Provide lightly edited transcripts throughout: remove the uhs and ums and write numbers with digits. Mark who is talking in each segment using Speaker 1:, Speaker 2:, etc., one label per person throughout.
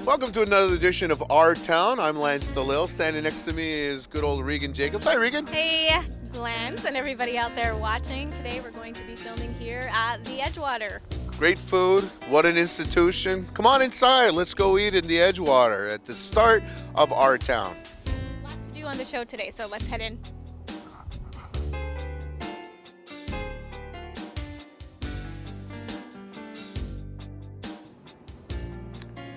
Speaker 1: Welcome to another edition of Our Town. I'm Lance Delisle. Standing next to me is good old Regan Jacobs. Hi, Regan.
Speaker 2: Hey, Lance, and everybody out there watching. Today we're going to be filming here at the Edgewater.
Speaker 1: Great food. What an institution. Come on inside. Let's go eat in the Edgewater at the start of Our Town.
Speaker 2: Lots to do on the show today, so let's head in.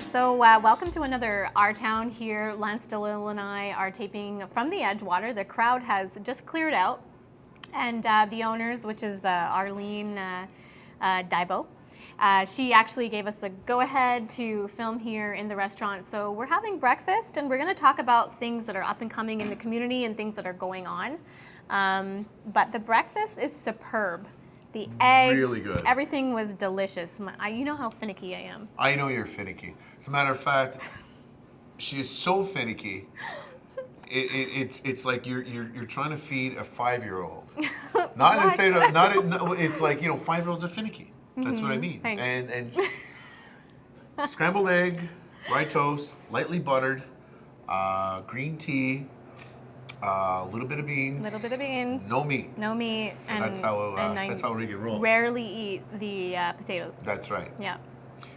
Speaker 2: So welcome to another Our Town here. Lance Delisle and I are taping from the Edgewater. The crowd has just cleared out, and the owners, which is Arlene Daibo, she actually gave us the go-ahead to film here in the restaurant. So we're having breakfast, and we're going to talk about things that are up and coming in the community and things that are going on. But the breakfast is superb. The eggs,
Speaker 1: really good.
Speaker 2: Everything was delicious. You know how finicky I am.
Speaker 1: I know you're finicky. As a matter of fact, she is so finicky. It's like you're trying to feed a 5-year-old. Not to say it's like, 5-year-olds are finicky. That's what I mean.
Speaker 2: Thanks.
Speaker 1: And scrambled egg, rye toast, lightly buttered, green tea. A little bit of beans. No meat.
Speaker 2: No meat.
Speaker 1: So that's how Regan rolls.
Speaker 2: Rarely eat the potatoes.
Speaker 1: That's right.
Speaker 2: Yeah.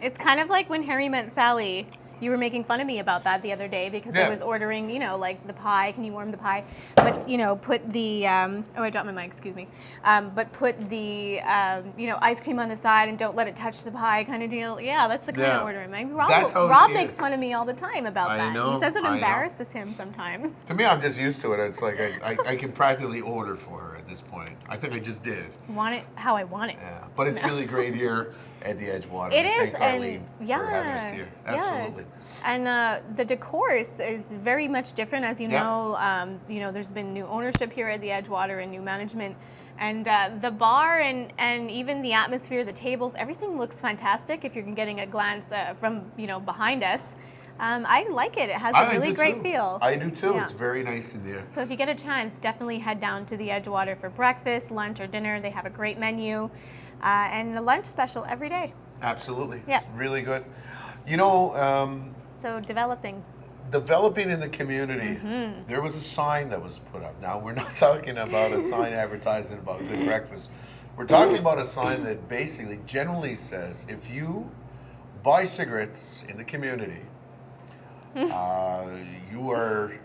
Speaker 2: It's kind of like when Harry Met Sally. You were making fun of me about that the other day because I was ordering, like the pie. Can you warm the pie? But, put the, oh, I dropped my mic, excuse me. But put the, ice cream on the side and don't let it touch the pie kind of deal. Yeah, that's the kind of ordering. Rob makes fun of me all the time about that.
Speaker 1: Know,
Speaker 2: he says it embarrasses him sometimes.
Speaker 1: To me, I'm just used to it. It's like I can practically order for her at this point. I think I just did.
Speaker 2: Want it how I want it.
Speaker 1: Yeah, but it's really great here at the Edgewater.
Speaker 2: It is,
Speaker 1: Thank Arlene for having us here. Absolutely.
Speaker 2: And the decor is very much different, as you know. There's been new ownership here at the Edgewater and new management, and the bar and even the atmosphere, the tables, everything looks fantastic. If you're getting a glance from behind us, I like it. It has a really great feel.
Speaker 1: I do too.
Speaker 2: Yeah.
Speaker 1: It's very nice in there.
Speaker 2: So if you get a chance, definitely head down to the Edgewater for breakfast, lunch, or dinner. They have a great menu. And a lunch special every day.
Speaker 1: Absolutely.
Speaker 2: Yeah.
Speaker 1: It's really good.
Speaker 2: So developing
Speaker 1: in the community, there was a sign that was put up. Now, we're not talking about a sign advertising about good breakfast. We're talking about a sign that basically generally says, if you buy cigarettes in the community, you are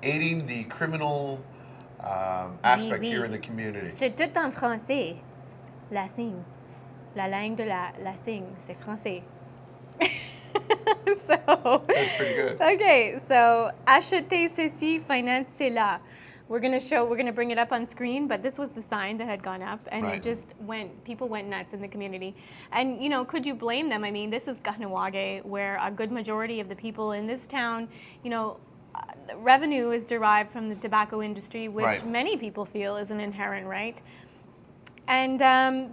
Speaker 1: aiding the criminal aspect here in the community.
Speaker 2: C'est tout en français. La signe. La langue de la signe, c'est français. So,
Speaker 1: that's pretty good.
Speaker 2: Okay, so achetez ceci, financez-la. We're gonna bring it up on screen, but this was the sign that had gone up, and it just people went nuts in the community. And could you blame them? I mean, this is Kahnawake, where a good majority of the people in this town, revenue is derived from the tobacco industry, which many people feel is an inherent right. And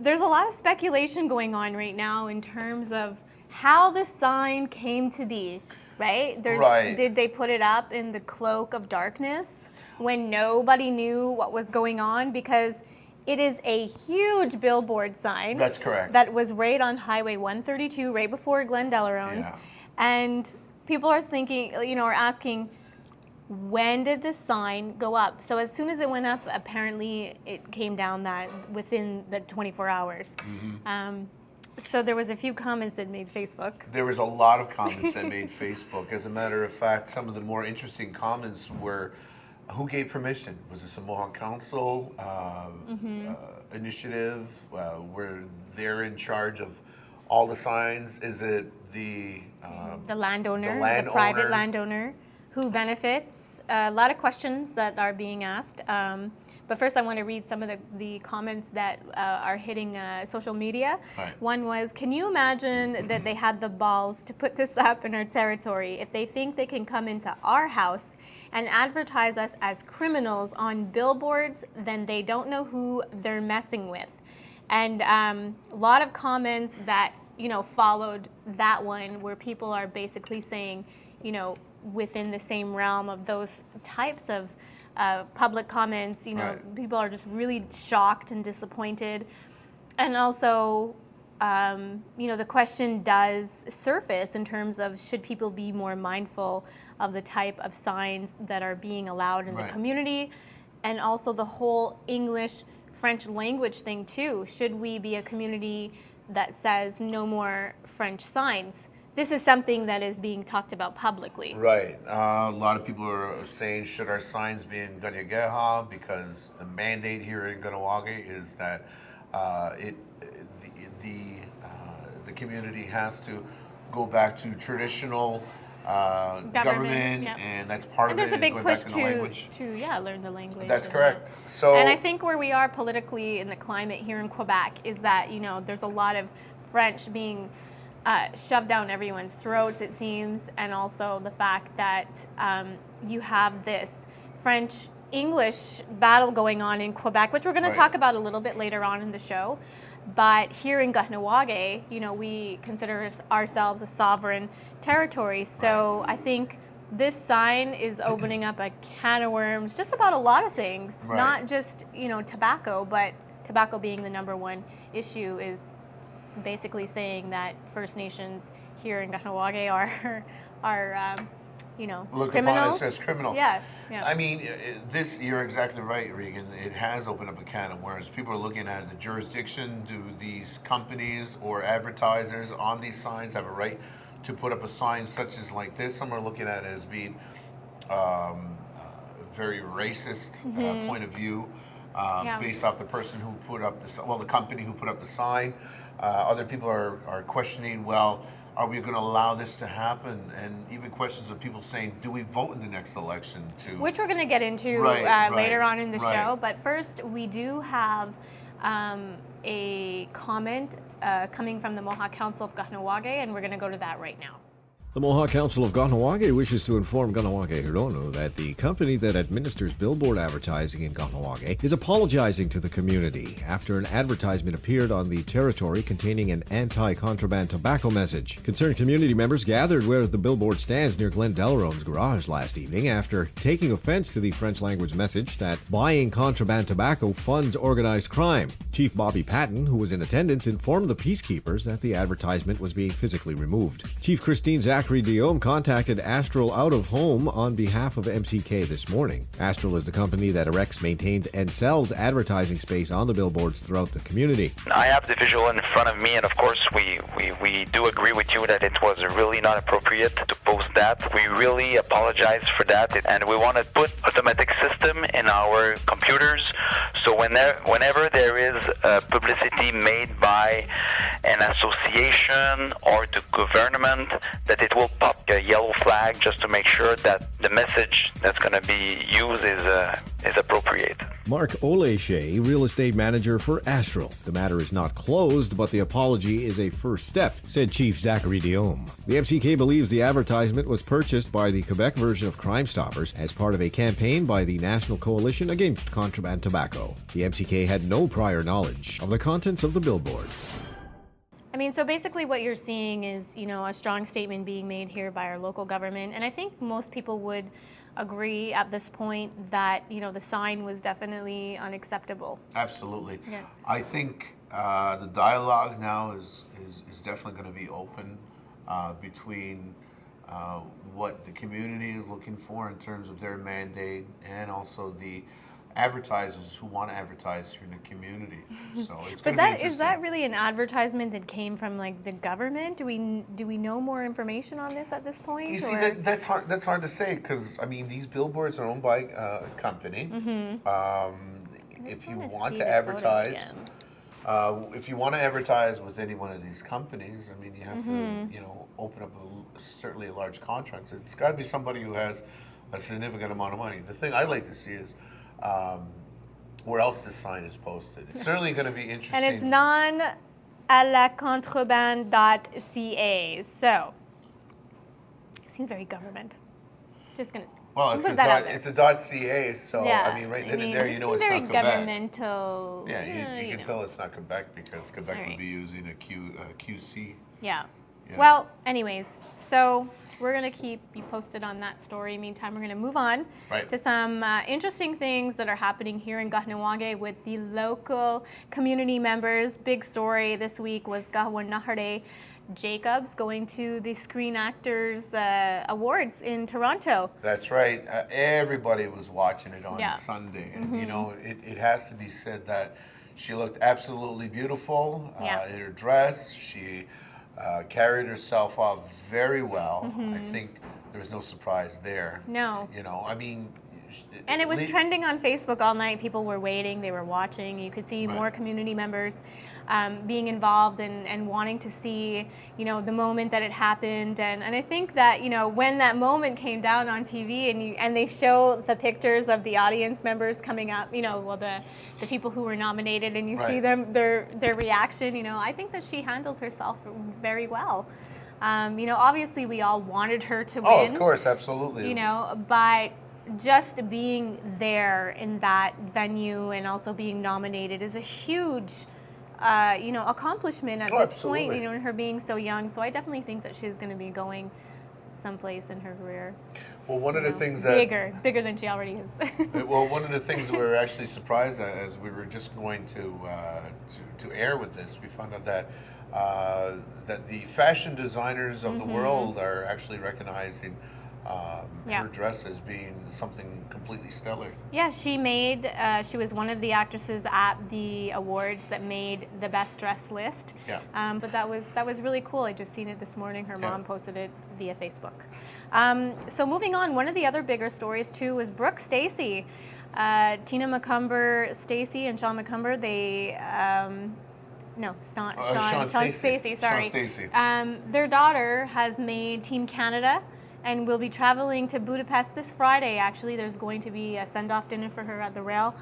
Speaker 2: there's a lot of speculation going on right now in terms of how the sign came to be, right? Did they put it up in the cloak of darkness when nobody knew what was going on? Because it is a huge billboard sign.
Speaker 1: That's correct.
Speaker 2: That was right on Highway 132, right before Glen Delarone's. Yeah. And people are thinking, are asking, when did this sign go up? So as soon as it went up, apparently it came down that within the 24 hours. So there was a few comments that made Facebook.
Speaker 1: There was a lot of comments that made Facebook. As a matter of fact, some of the more interesting comments were, who gave permission? Was this a Mohawk Council initiative? Where they're in charge of all the signs? Is it the
Speaker 2: landowner, the private landowner? Who benefits? A lot of questions that are being asked. But first I want to read some of the comments that are hitting social media.
Speaker 1: Right.
Speaker 2: One was, can you imagine that they had the balls to put this up in our territory? If they think they can come into our house and advertise us as criminals on billboards, then they don't know who they're messing with. And a lot of comments that, followed that one where people are basically saying, within the same realm of those types of public comments, people are just really shocked and disappointed. And also, the question does surface in terms of should people be more mindful of the type of signs that are being allowed in the community, and also the whole English-French language thing too. Should we be a community that says no more French signs? This is something that is being talked about publicly.
Speaker 1: Right. A lot of people are saying, should our signs be in Kahnawake, because the mandate here in Kahnawake is that the community has to go back to traditional government, and that's part of it.
Speaker 2: There's a big
Speaker 1: going
Speaker 2: push
Speaker 1: back to the language.
Speaker 2: to learn the language.
Speaker 1: That's correct. So,
Speaker 2: and I think where we are politically in the climate here in Quebec is that there's a lot of French being shoved down everyone's throats, it seems, and also the fact that you have this French-English battle going on in Quebec, which we're going to talk about a little bit later on in the show. But here in Kahnawake, we consider ourselves a sovereign territory. So I think this sign is opening up a can of worms just about a lot of things, not just, tobacco, but tobacco being the number one issue is basically saying that First Nations here in Kahnawake are
Speaker 1: look
Speaker 2: criminals.
Speaker 1: upon us as criminals.
Speaker 2: Yeah.
Speaker 1: I mean, you're exactly right, Regan. It has opened up a can of worms. People are looking at the jurisdiction. Do these companies or advertisers on these signs have a right to put up a sign such as like this? Some are looking at it as being a very racist point of view, based off the person who put up the company who put up the sign. Other people are questioning, well, are we going to allow this to happen? And even questions of people saying, do we vote in the next election? Which
Speaker 2: we're going to get into later on in the show. But first, we do have a comment coming from the Mohawk Council of Kahnawake, and we're going to go to that right now.
Speaker 3: The Mohawk Council of Kahnawake wishes to inform Kahnawake Hirono that the company that administers billboard advertising in Kahnawake is apologizing to the community after an advertisement appeared on the territory containing an anti-contraband tobacco message. Concerned community members gathered where the billboard stands near Glenn Delarome's garage last evening after taking offense to the French language message that buying contraband tobacco funds organized crime. Chief Bobby Patton, who was in attendance, informed the peacekeepers that the advertisement was being physically removed. Chief Christine Zachary Diome contacted Astral Out of Home on behalf of MCK this morning. Astral is the company that erects, maintains, and sells advertising space on the billboards throughout the community.
Speaker 4: I have the visual in front of me, and of course we do agree with you that it was really not appropriate to post that. We really apologize for that, and we want to put automatic system in our computers, so whenever there is publicity made by an association or the government, that it will pop a yellow flag just to make sure that the message that's going to be used is appropriate.
Speaker 3: Mark Oleshe, real estate manager for Astral. The matter is not closed, but the apology is a first step, said Chief Zachary Diome. The MCK believes the advertisement was purchased by the Quebec version of Crime Stoppers as part of a campaign by the National Coalition Against Contraband Tobacco. The MCK had no prior knowledge of the contents of the billboard.
Speaker 2: I mean, so basically what you're seeing is, a strong statement being made here by our local government. And I think most people would agree at this point that, the sign was definitely unacceptable.
Speaker 1: Absolutely.
Speaker 2: Yeah.
Speaker 1: I think the dialogue now is definitely going to be open between what the community is looking for in terms of their mandate and also the advertisers who want to advertise here in the community. So it's going to be interesting.
Speaker 2: Is that really an advertisement that came from the government? Do we know more information on this at this point?
Speaker 1: You see, that's hard to say, because these billboards are owned by a company. If you want to advertise, with any one of these companies, you have to open up certainly a large contract. It's got to be somebody who has a significant amount of money. The thing I like to see is where else this sign is posted. It's certainly going to be interesting.
Speaker 2: And it's non-contraband.ca. So, it seems very government. Just going to
Speaker 1: it's a .ca, so right then and there it's not
Speaker 2: very
Speaker 1: Quebec.
Speaker 2: Governmental.
Speaker 1: Yeah, you can tell it's not Quebec because Quebec would be using a QC.
Speaker 2: Yeah. Well, anyways, so we're going to keep you posted on that story. Meantime, we're going to move on
Speaker 1: Right.
Speaker 2: to some interesting things that are happening here in Kahnawake with the local community members. Big story this week was Kahnawake Jacobs going to the Screen Actors Awards in Toronto.
Speaker 1: That's right. Everybody was watching it on
Speaker 2: Yeah.
Speaker 1: Sunday. And, you know, it has to be said that she looked absolutely beautiful
Speaker 2: Yeah.
Speaker 1: in her dress. She carried herself off very well. I think there was no surprise there.
Speaker 2: No.
Speaker 1: You know, I mean...
Speaker 2: And it was trending on Facebook all night. People were waiting, they were watching. You could see
Speaker 1: Right.
Speaker 2: more community members being involved and wanting to see, you know, the moment that it happened. And I think that, you know, when that moment came down on TV and they show the pictures of the audience members coming up, you know, well, the people who were nominated, and you see
Speaker 1: Right.
Speaker 2: them, their reaction, you know, I think that she handled herself very well. You know, obviously we all wanted her to win.
Speaker 1: Oh, of course, absolutely.
Speaker 2: You know, but just being there in that venue and also being nominated is a huge, you know, accomplishment at
Speaker 1: Oh,
Speaker 2: this
Speaker 1: absolutely.
Speaker 2: point, you know, in her being so young. So I definitely think that she's going to be going someplace in her career.
Speaker 1: Well, one of the
Speaker 2: You know,
Speaker 1: things that...
Speaker 2: bigger than she already is.
Speaker 1: Well, one of the things we were actually surprised at as we were just going to air with this, we found out that that the fashion designers of the world are actually recognizing
Speaker 2: Yeah.
Speaker 1: her dress as being something completely stellar.
Speaker 2: Yeah, she was one of the actresses at the awards that made the best dress list.
Speaker 1: Yeah.
Speaker 2: But that was really cool. I just seen it this morning. Her
Speaker 1: Yeah.
Speaker 2: mom posted it via Facebook. So moving on, one of the other bigger stories too was Brooke Stacy. Tina McCumber, Stacy, and Sean McCumber, they... no, it's not Sean Stacy, sorry.
Speaker 1: Sean Stacy.
Speaker 2: Their daughter has made Team Canada and will be traveling to Budapest this Friday, actually. There's going to be a send-off dinner for her at the rail.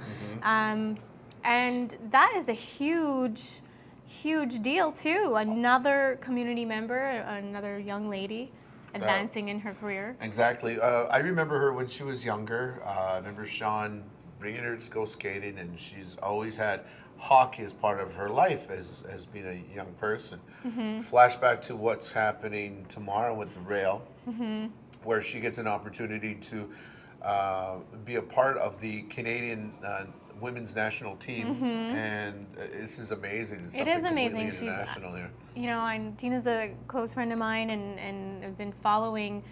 Speaker 2: And that is a huge, huge deal, too. Another community member, another young lady advancing in her career.
Speaker 1: Exactly. I remember her when she was younger. I remember Sean bringing her to go skating, and she's always had hockey as part of her life as being a young person. Flashback to what's happening tomorrow with the rail, where she gets an opportunity to be a part of the Canadian women's national team, and this is amazing. It's
Speaker 2: It
Speaker 1: something
Speaker 2: is amazing.
Speaker 1: completely international here.
Speaker 2: You know, and Tina's a close friend of mine, and I've been following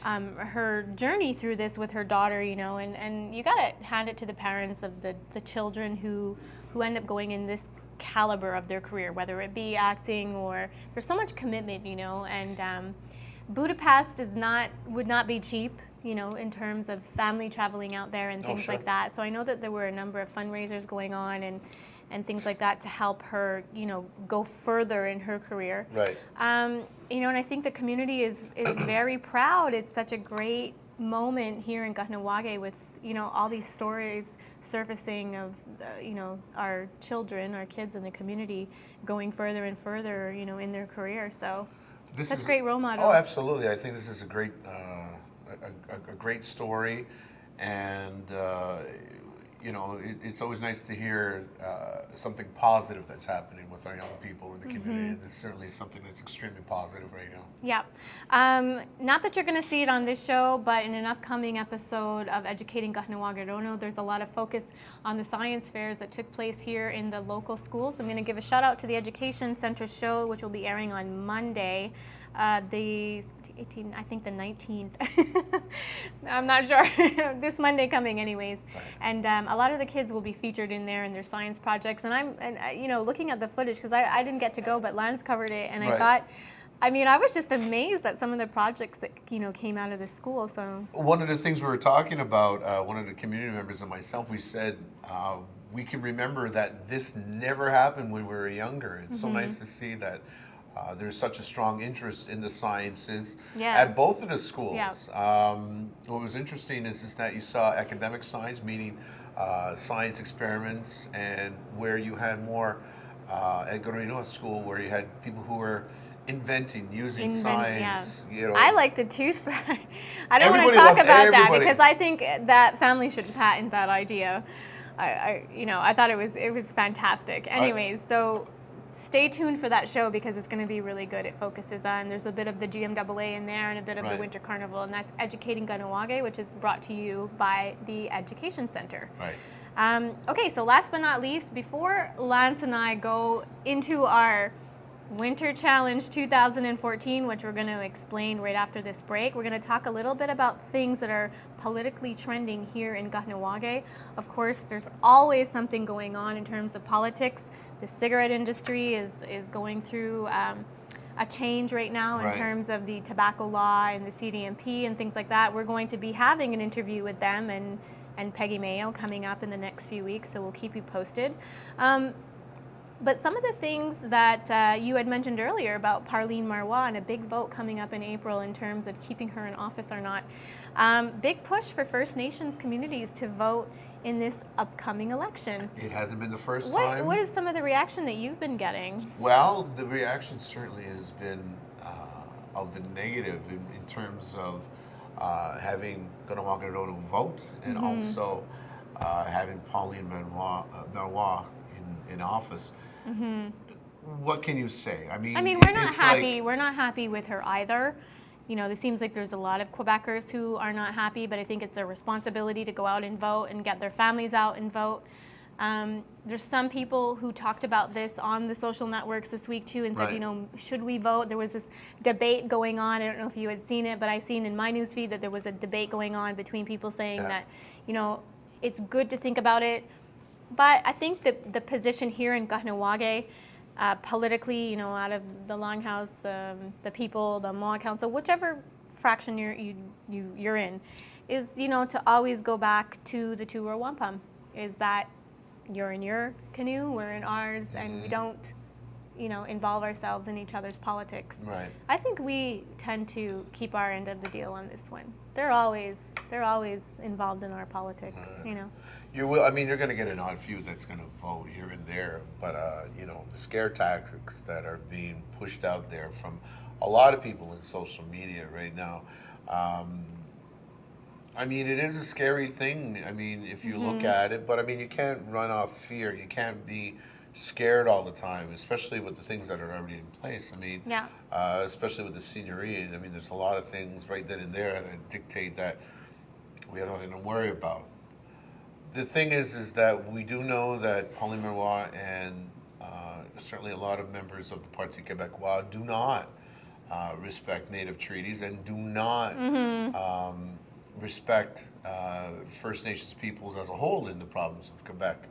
Speaker 2: her journey through this with her daughter, you know, and you gotta hand it to the parents of the children who end up going in this caliber of their career, whether it be acting or there's so much commitment, you know, and Budapest would not be cheap, you know, in terms of family traveling out there and things
Speaker 1: sure.
Speaker 2: like that. So I know that there were a number of fundraisers going on and things like that to help her, you know, go further in her career.
Speaker 1: Right.
Speaker 2: You know, and I think the community is very proud. It's such a great moment here in Kahnawake with, you know, all these stories surfacing of, you know, our children, our kids in the community going further and further, you know, in their career. So that's great role models.
Speaker 1: Oh, absolutely. I think this is a great, a great story, and you know, it's always nice to hear something positive that's happening with our young people in the community. And this certainly is something that's extremely positive right now.
Speaker 2: Yeah. Not that you're going to see it on this show, but in an upcoming episode of Educating Kahnawake, there's a lot of focus on the science fairs that took place here in the local schools. I'm going to give a shout out to the Education Center show, which will be airing on Monday, the 18th, I think the 19th. I'm not sure. This Monday coming anyways.
Speaker 1: Right.
Speaker 2: And a lot of the kids will be featured in there in their science projects. And you know, looking at the footage, because I didn't get to go, but Lance covered it, and I
Speaker 1: Right.
Speaker 2: thought, I mean, I was just amazed at some of the projects that, you know, came out of the school. So
Speaker 1: One of the things we were talking about, one of the community members and myself, we said we can remember that this never happened when we were younger. It's so nice to see that there's such a strong interest in the sciences
Speaker 2: Yeah.
Speaker 1: at both of the schools.
Speaker 2: Yeah.
Speaker 1: What was interesting is that you saw academic science, meaning science experiments, and where you had more at Gorino School, where you had people who were inventing, using science.
Speaker 2: Yeah.
Speaker 1: You know,
Speaker 2: I like the toothbrush. I don't want to
Speaker 1: Everybody
Speaker 2: talk
Speaker 1: loved
Speaker 2: about that
Speaker 1: everybody.
Speaker 2: because I think that family should patent that idea. You know, I thought it was fantastic. Anyways, so stay tuned for that show because it's going to be really good. It focuses on, there's a bit of the GMAA in there and a bit of the Winter Carnival, and that's Educating Kahnawake, which is brought to you by the Education Center.
Speaker 1: Right.
Speaker 2: Okay, so last but not least, before Lance and I go into our Winter Challenge 2014, which we're going to explain right after this break, we're going to talk a little bit about things that are politically trending here in Kahnawake. Of course, there's always something going on in terms of politics. The cigarette industry is going through a change right now in terms of the tobacco law and the CDMP and things like that. We're going to be having an interview with them and Peggy Mayo coming up in the next few weeks, so we'll keep you posted. But some of the things that you had mentioned earlier about Parleen Marois and a big vote coming up in April in terms of keeping her in office or not. Big push for First Nations communities to vote in this upcoming election.
Speaker 1: It hasn't been the first time.
Speaker 2: What is some of the reaction that you've been getting?
Speaker 1: Well, the reaction certainly has been of the negative in terms of having Kahnawake vote and also having Parleen Marois in office. What can you say? I mean,
Speaker 2: we're not happy. We're not happy with her either. You know, it seems like there's a lot of Quebecers who are not happy, but I think it's their responsibility to go out and vote and get their families out and vote. There's some people who talked about this on the social networks this week too and said, you know, should we vote? There was this debate going on. I don't know if you had seen it, but I seen in my newsfeed that there was a debate going on between people saying that, you know, it's good to think about it. But I think that the position here in Kahnawake, politically, you know, out of the Longhouse, the people, the Mohawk Council, whichever fraction you're in, is, you know, to always go back to the two-row wampum. Is that you're in your canoe, we're in ours, and we don't, you know, involve ourselves in each other's politics.
Speaker 1: Right.
Speaker 2: I think we tend to keep our end of the deal on this one. They're always involved in our politics, you know.
Speaker 1: You're going to get an odd few that's going to vote here and there, but you know, the scare tactics that are being pushed out there from a lot of people in social media right now. I mean, it is a scary thing. I mean, if you look at it, but I mean, you can't run off fear. You can't be scared all the time, especially with the things that are already in place. I mean, especially with the seniority. I mean, there's a lot of things right then and there that dictate that we have nothing to worry about. The thing is that we do know that Parleen Marois and certainly a lot of members of the Parti Québécois do not respect Native treaties and do not respect First Nations peoples as a whole in the province of Quebec.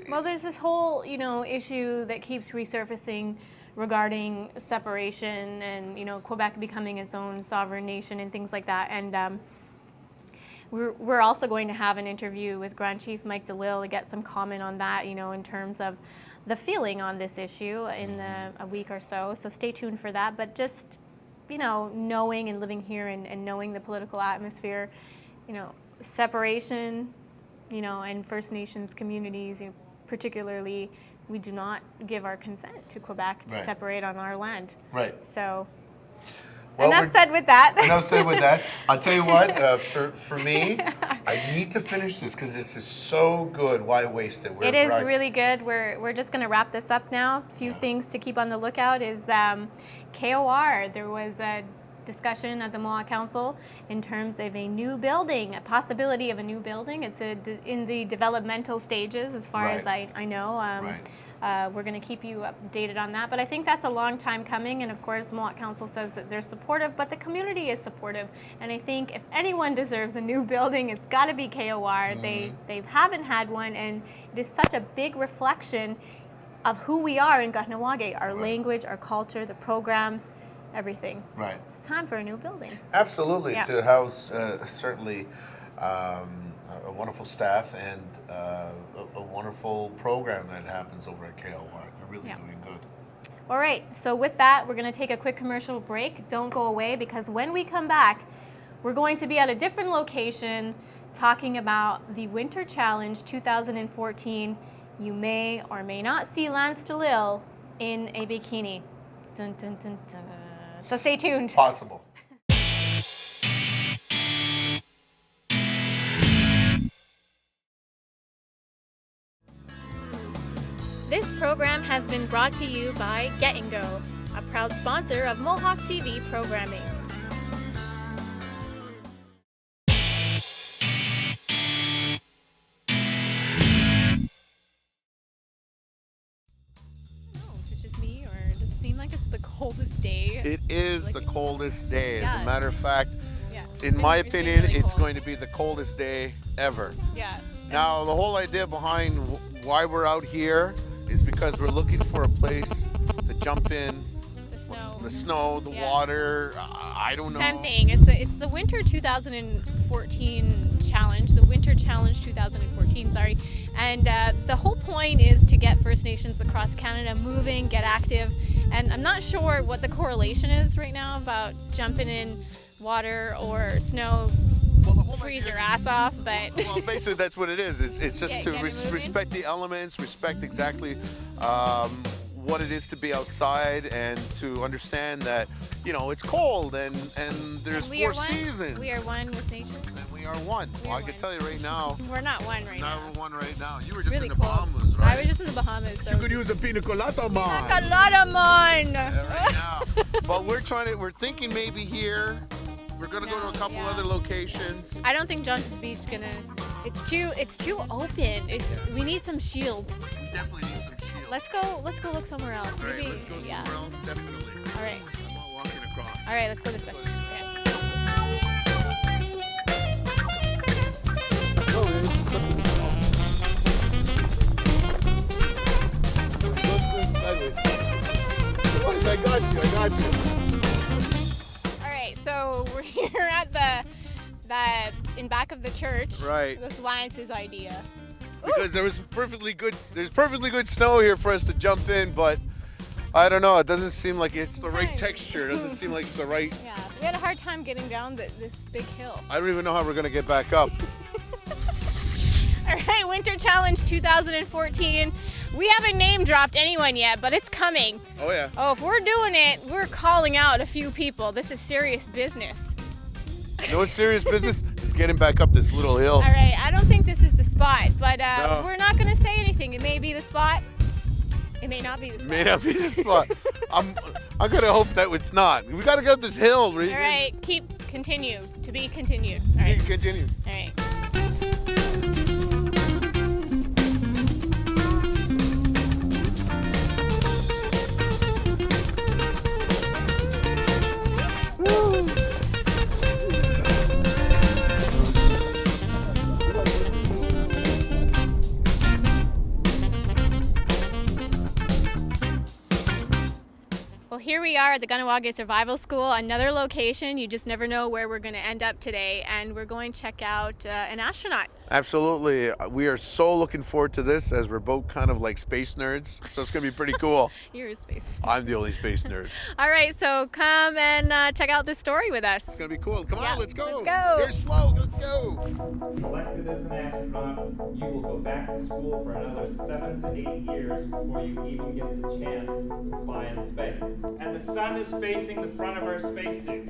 Speaker 2: Well, there's this whole, you know, issue that keeps resurfacing regarding separation and, you know, Quebec becoming its own sovereign nation and things like that. And we're also going to have an interview with Grand Chief Mike Delisle to get some comment on that, you know, in terms of the feeling on this issue in a week or so. So stay tuned for that. But just, you know, knowing and living here and knowing the political atmosphere, you know, separation, you know, and First Nations communities, you know, particularly, we do not give our consent to Quebec to separate on our land.
Speaker 1: Right.
Speaker 2: So,
Speaker 1: well,
Speaker 2: enough said with that.
Speaker 1: Enough said with that. I'll tell you what, for me, I need to finish this because this is so good. Why waste it?
Speaker 2: It is really good. We're just going to wrap this up now. A few things to keep on the lookout is KOR. There was a discussion at the Mohawk Council in terms of a new building, a possibility of a new building. It's in the developmental stages as far as I know. We're going to keep you updated on that, but I think that's a long time coming, and of course the Mohawk Council says that they're supportive, but the community is supportive, and I think if anyone deserves a new building, it's got to be KOR. They haven't had one, and it is such a big reflection of who we are in Kahnawake, our language, our culture, the programs, everything.
Speaker 1: Right.
Speaker 2: It's time for a new building.
Speaker 1: Absolutely. Yeah. To house certainly a wonderful staff and a wonderful program that happens over at KOR. They're really doing good.
Speaker 2: All right. So with that, we're going to take a quick commercial break. Don't go away, because when we come back, we're going to be at a different location talking about the Winter Challenge 2014. You may or may not see Lance Delisle in a bikini. Dun, dun, dun, dun. So stay tuned.
Speaker 1: Possible.
Speaker 2: This program has been brought to you by Get & Go, a proud sponsor of Mohawk TV programming. It's just me, or does it seem like it's the coldest day?
Speaker 1: It is the coldest day. As a
Speaker 2: Yeah.
Speaker 1: matter of fact,
Speaker 2: Yeah.
Speaker 1: in my
Speaker 2: It's been
Speaker 1: opinion,
Speaker 2: really
Speaker 1: it's
Speaker 2: cold.
Speaker 1: going to be the coldest day ever.
Speaker 2: Yeah.
Speaker 1: Now, the whole idea behind why we're out here is because we're looking for a place to jump in.
Speaker 2: The snow.
Speaker 1: The snow, the
Speaker 2: Yeah.
Speaker 1: water, I don't know.
Speaker 2: Something. It's the Winter 2014 challenge, the Winter Challenge 2014, sorry. And the whole point is to get First Nations across Canada moving, get active. And I'm not sure what the correlation is right now about jumping in water or snow,
Speaker 1: Well, the whole
Speaker 2: freeze
Speaker 1: idea
Speaker 2: your
Speaker 1: is-
Speaker 2: ass off, but
Speaker 1: Well, basically, that's what it is. It's just
Speaker 2: Get
Speaker 1: to
Speaker 2: it moving.
Speaker 1: respect the elements, respect exactly what it is to be outside, and to understand that, you know, it's cold and there's
Speaker 2: we
Speaker 1: four
Speaker 2: are one.
Speaker 1: seasons.
Speaker 2: We are one with nature.
Speaker 1: And we are one.
Speaker 2: We
Speaker 1: Well,
Speaker 2: are
Speaker 1: I can
Speaker 2: one.
Speaker 1: tell you right now,
Speaker 2: We're not one right
Speaker 1: now
Speaker 2: now.
Speaker 1: we're one right now. You were just
Speaker 2: Really
Speaker 1: in the
Speaker 2: cold.
Speaker 1: Bahamas, right?
Speaker 2: I was just in the Bahamas. So
Speaker 1: You could use a pina colada, man.
Speaker 2: Colada, man.
Speaker 1: Right now. But we're thinking maybe here. We're gonna go to a couple
Speaker 2: Yeah.
Speaker 1: other locations.
Speaker 2: I don't think Johnson's Beach it's too open. We need some shield.
Speaker 1: We definitely need some shield.
Speaker 2: Let's go look somewhere else.
Speaker 1: All right,
Speaker 2: Maybe,
Speaker 1: let's go
Speaker 2: yeah.
Speaker 1: somewhere else, definitely.
Speaker 2: All right.
Speaker 1: I'm not walking across.
Speaker 2: All right, let's go this way. Okay.
Speaker 1: I got you.
Speaker 2: All right, so we're here at the in back of the church.
Speaker 1: Right.
Speaker 2: This Lance's idea.
Speaker 1: Because there's perfectly good snow here for us to jump in, but I don't know, it doesn't seem like it's the right
Speaker 2: Right.
Speaker 1: texture. It doesn't seem like it's the right.
Speaker 2: Yeah, we had a hard time getting down this big hill.
Speaker 1: I don't even know how we're gonna get back up.
Speaker 2: All right, Winter Challenge 2014. We haven't name dropped anyone yet, but it's coming.
Speaker 1: Oh yeah.
Speaker 2: Oh, if we're doing it, we're calling out a few people. This is serious business.
Speaker 1: You know what's serious business? Is getting back up this little hill.
Speaker 2: All right, I don't think this is the spot, but
Speaker 1: No.
Speaker 2: we're not going to say anything. It may be the spot. It may not be the spot.
Speaker 1: May not be the spot. I'm gonna hope that it's not. We gotta get up this hill, Regan.
Speaker 2: All right, continue. To be continued. All
Speaker 1: You
Speaker 2: right.
Speaker 1: can continue.
Speaker 2: All right. Well, here we are at the Kahnawake Survival School, another location. You just never know where we're going to end up today, and we're going to check out an astronaut.
Speaker 1: Absolutely. We are so looking forward to this, as we're both kind of like space nerds. So it's gonna be pretty cool.
Speaker 2: You're a space.
Speaker 1: I'm the only space nerd.
Speaker 2: All right, so come and check out this story with us.
Speaker 1: It's gonna be cool. Come
Speaker 2: Yeah,
Speaker 1: on, let's go.
Speaker 2: let's go.
Speaker 1: You're slow. Let's go.
Speaker 5: Selected as an astronaut, you will go back to school for another 7 to 8 years before you even get the chance to fly in space. And the sun is facing the front of our spacesuit.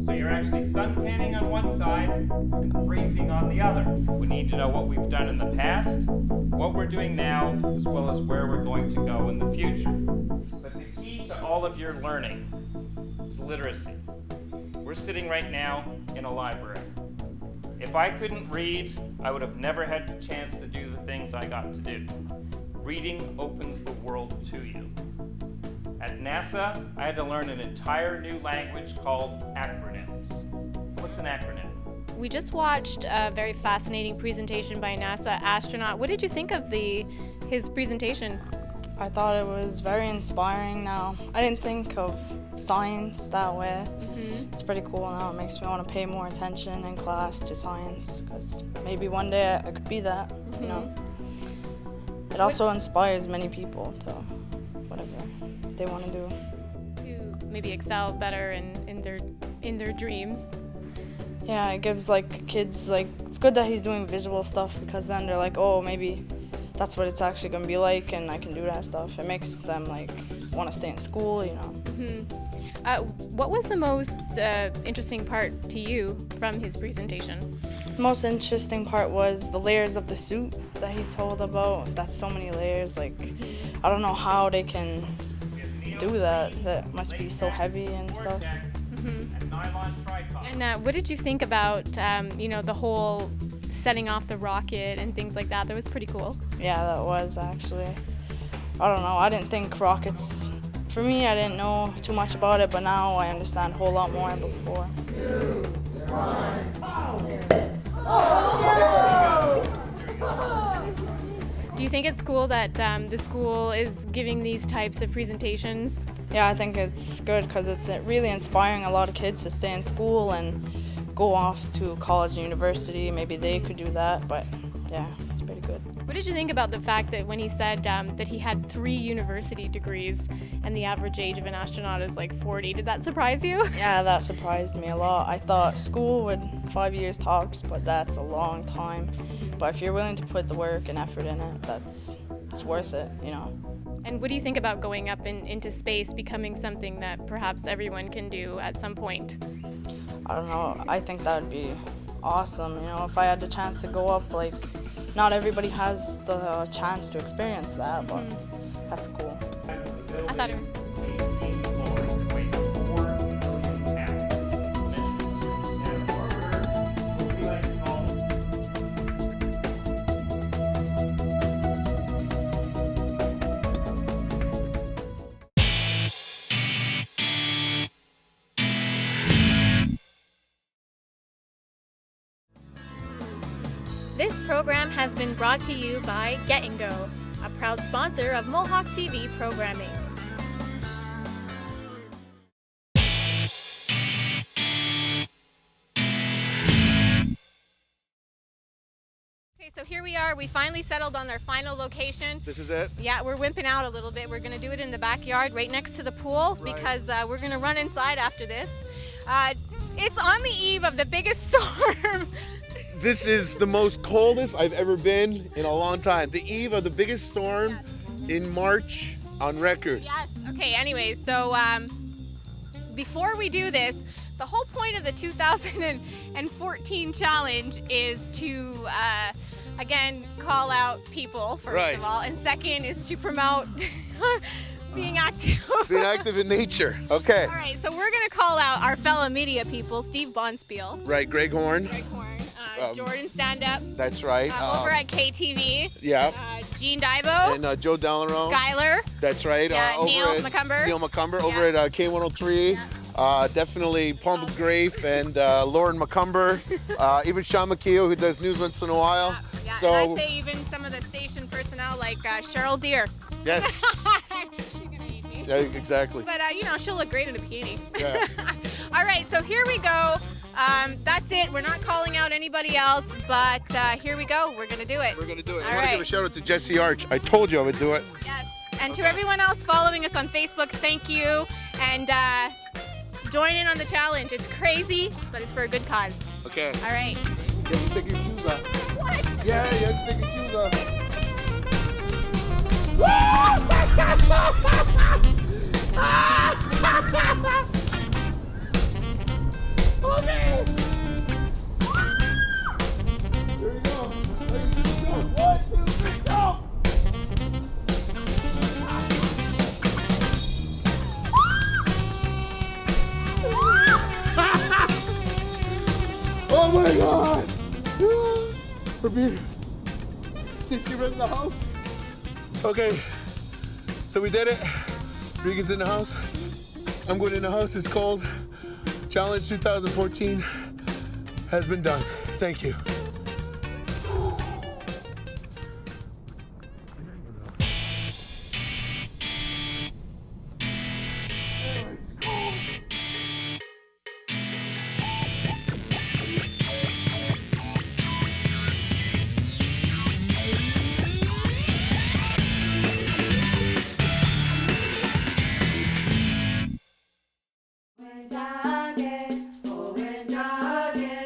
Speaker 5: So you're actually sun tanning on one side and freezing on the other. We need to know what we've done in the past, what we're doing now, as well as where we're going to go in the future. But the key to all of your learning is literacy. We're sitting right now in a library. If I couldn't read, I would have never had the chance to do the things I got to do. Reading opens the world to you. At NASA, I had to learn an entire new language called acronyms. What's an acronym?
Speaker 2: We just watched a very fascinating presentation by a NASA astronaut. What did you think of his presentation?
Speaker 6: I thought it was very inspiring now. I didn't think of science that way. It's pretty cool now. It makes me want to pay more attention in class to science, because maybe one day I could be that, you know. It also inspires many people to whatever they want to do.
Speaker 2: To maybe excel better in their dreams.
Speaker 6: Yeah, it gives like kids, like, it's good that he's doing visual stuff, because then they're like, oh, maybe that's what it's actually gonna be like, and I can do that stuff. It makes them like want to stay in school, you know.
Speaker 2: What was the most interesting part to you from his presentation?
Speaker 6: The most interesting part was the layers of the suit that he told about. That's so many layers. Like, I don't know how they can do that. That must be so heavy and stuff.
Speaker 2: And what did you think about, the whole setting off the rocket and things like that? That was pretty cool.
Speaker 6: Yeah, that was actually. I don't know. I didn't think rockets. For me, I didn't know too much about it, but now I understand a whole lot more than before.
Speaker 2: 2, 1. Do you think it's cool that the school is giving these types of presentations?
Speaker 6: Yeah, I think it's good because it's really inspiring a lot of kids to stay in school and go off to college and university. Maybe they could do that, but yeah, it's pretty good.
Speaker 2: What did you think about the fact that when he said that he had 3 university degrees and the average age of an astronaut is like 40? Did that surprise you?
Speaker 6: Yeah, that surprised me a lot. I thought school would 5 years tops, but that's a long time. But if you're willing to put the work and effort in it, it's worth it, you know.
Speaker 2: And what do you think about going up into space, becoming something that perhaps everyone can do at some point?
Speaker 6: I don't know. I think that would be awesome. You know, if I had the chance to go up, like, not everybody has the chance to experience that, but that's cool.
Speaker 2: I thought it was... This program has been brought to you by Get and Go, a proud sponsor of Mohawk TV programming. Okay, so here we are. We finally settled on our final location.
Speaker 1: This is it?
Speaker 2: Yeah, we're wimping out a little bit. We're going to do it in the backyard right next to the pool because we're going to run inside after this. It's on the eve of the biggest storm.
Speaker 1: This is the most coldest I've ever been in a long time. The eve of the biggest storm in March on record.
Speaker 2: Yes. Okay, anyways, so before we do this, the whole point of the 2014 challenge is to, again, call out people, first of all, and second is to promote being active.
Speaker 1: Being active in nature. Okay.
Speaker 2: All right, so we're going to call out our fellow media people, Steve Bonspiel.
Speaker 1: Right, Greg Horn.
Speaker 2: Jordan Stand Up.
Speaker 1: That's right.
Speaker 2: Over at KTV.
Speaker 1: Yeah.
Speaker 2: Gene Dibo.
Speaker 1: And Joe Dallarone.
Speaker 2: Skyler.
Speaker 1: That's right.
Speaker 2: Yeah, Neil McCumber.
Speaker 1: Neil McCumber over at K103. Yeah. Definitely Paul McGrafe and Lauren McCumber. Even Sean McKeel, who does news once in a while.
Speaker 2: Yeah.
Speaker 1: So,
Speaker 2: and I say even some of the station personnel like Cheryl Deer.
Speaker 1: Yes.
Speaker 2: She's gonna eat me.
Speaker 1: Yeah, exactly.
Speaker 2: But she'll look great in a bikini.
Speaker 1: Yeah.
Speaker 2: All right, so here we go. That's it. We're not calling out anybody else, but here we go. We're gonna do it.
Speaker 1: We're gonna do it.
Speaker 2: All
Speaker 1: I want to
Speaker 2: right.
Speaker 1: give a shout out to Jesse Arch. I told you I would do it.
Speaker 2: Yes. And to everyone else following us on Facebook, thank you. And join in on the challenge. It's crazy, but it's for a good cause.
Speaker 1: Okay.
Speaker 2: All right.
Speaker 1: You have to take your shoes off.
Speaker 2: What?
Speaker 1: Yeah, you have to take your shoes off. Okay. There you go. One, two, three, go. Oh my God! Did she run the house? Okay, so we did it. Regan's in the house. I'm going in the house. It's cold. Challenge 2014 has been done. Thank you.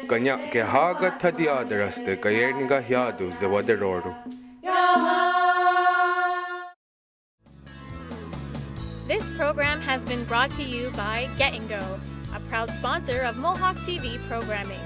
Speaker 7: Kanya ke haga tadiadaraste kayerniga hiadu zewaderoru.
Speaker 2: This program has been brought to you by Get and Go, a proud sponsor of Mohawk TV programming.